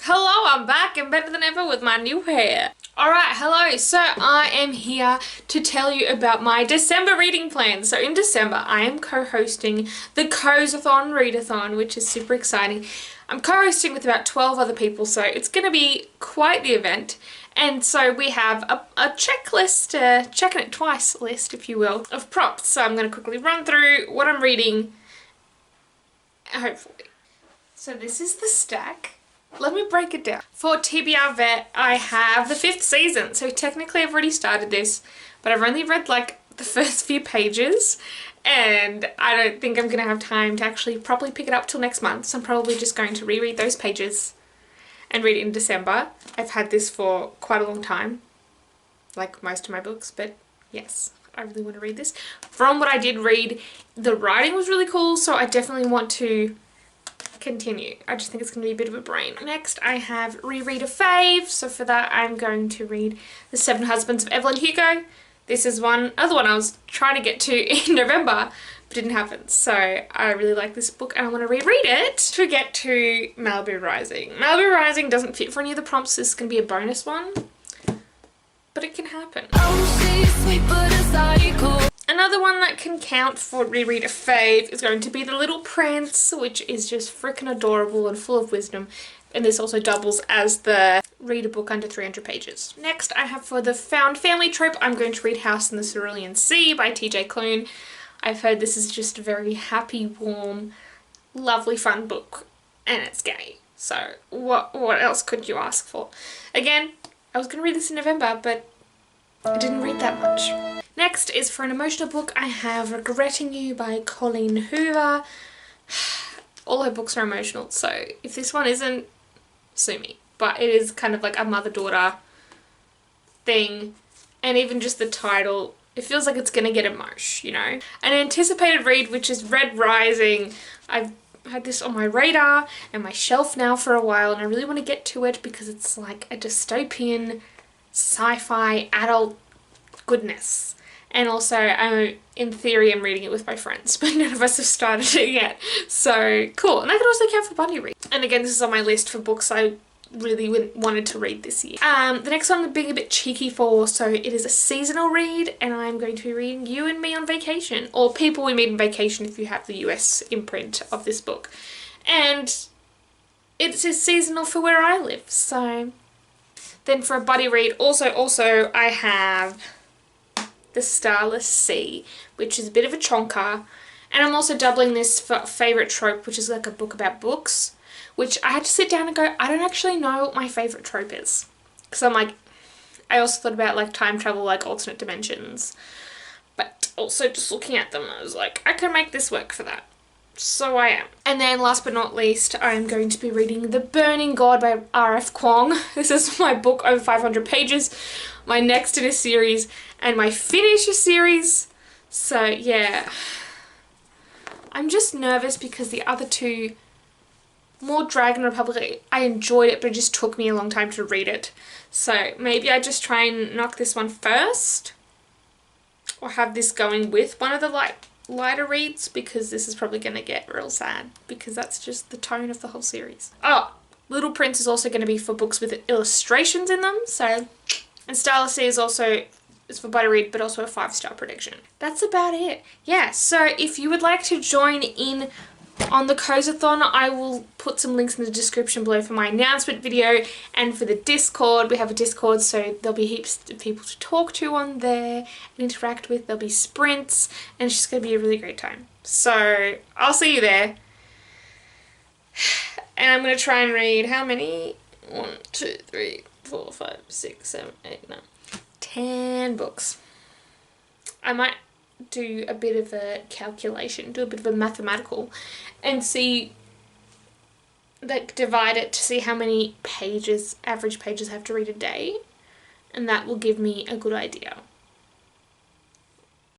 Hello, I'm back and better than ever with my new hair. Alright, hello. So I am here to tell you about my December reading plan. So in December, I am co-hosting the Cozathon Readathon, which is super exciting. I'm co-hosting with about 12 other people, so it's going to be quite the event. And so we have a checklist, checking it twice list, if you will, of prompts. So I'm going to quickly run through what I'm reading, hopefully. So this is the stack. Let me break it down. For TBR Vet, I have the 5th season. So technically I've already started this, but I've only read like the first few pages and I don't think I'm going to have time to actually properly pick it up till next month. So I'm probably just going to reread those pages and read it in December. I've had this for quite a long time, like most of my books, but yes, I really want to read this. From what I did read, the writing was really cool, so I definitely want to continue. I just think it's going to be a bit of a brain. Next, I have reread a fave. So for that, I'm going to read The 7 Husbands of Evelyn Hugo. This is other one I was trying to get to in November, but didn't happen. So I really like this book and I want to reread it. To get to Malibu Rising. Malibu Rising doesn't fit for any of the prompts. This is going to be a bonus one, but it can happen. Another one that can count for reread a fave is going to be The Little Prince, which is just freaking adorable and full of wisdom. And this also doubles as the read a book under 300 pages. Next, I have for the found family trope, I'm going to read House in the Cerulean Sea by TJ Cloon. I've heard this is just a very happy, warm, lovely, fun book. And it's gay. So what else could you ask for? Again, I was going to read this in November, but I didn't read that much. Next is for an emotional book, I have Regretting You by Colleen Hoover. All her books are emotional, so if this one isn't, sue me. But it is kind of like a mother-daughter thing, and even just the title, it feels like it's gonna get emotion, you know. An anticipated read, which is Red Rising. I've had this on my radar and my shelf now for a while, and I really want to get to it because it's like a dystopian sci-fi adult goodness. And also, in theory, I'm reading it with my friends, but none of us have started it yet. So, cool. And I can also count for buddy read. And again, this is on my list for books I really wanted to read this year. The next one I'm being a bit cheeky for, so it is a seasonal read, and I'm going to be reading You and Me on Vacation, or People We Meet on Vacation if you have the US imprint of this book. And it's seasonal for where I live, so. Then for a buddy read, also I have The Starless Sea, which is a bit of a chonker. And I'm also doubling this for Favourite Trope, which is like a book about books, which I had to sit down and go, I don't actually know what my favourite trope is. Because I'm like, I also thought about like time travel, like alternate dimensions. But also just looking at them, I was like, I can make this work for that. So I am. And then last but not least, I'm going to be reading The Burning God by Rf Quang. This is my book over 500 pages, my next in a series, and my finish a series. So yeah, I'm just nervous because the other two, more Dragon Republic, I enjoyed it, but it just took me a long time to read it. So maybe I just try and knock this one first, or have this going with one of the lighter reads, because this is probably going to get real sad because that's just the tone of the whole series. Oh, Little Prince is also going to be for books with illustrations in them, so, and Starless Sea is for buddy read, but also a 5-star prediction. That's about it. Yeah, so if you would like to join in on the Cozathon, I will put some links in the description below for my announcement video, and for the Discord. We have a Discord, so there'll be heaps of people to talk to on there and interact with. There'll be sprints, and it's just going to be a really great time. So I'll see you there. And I'm going to try and read how many? 1, 2, 3, 4, 5, 6, 7, 8, 9, 10 books. I might do a bit of a calculation, do a bit of a mathematical, and see, like, divide it to see how many pages, average pages I have to read a day, and that will give me a good idea.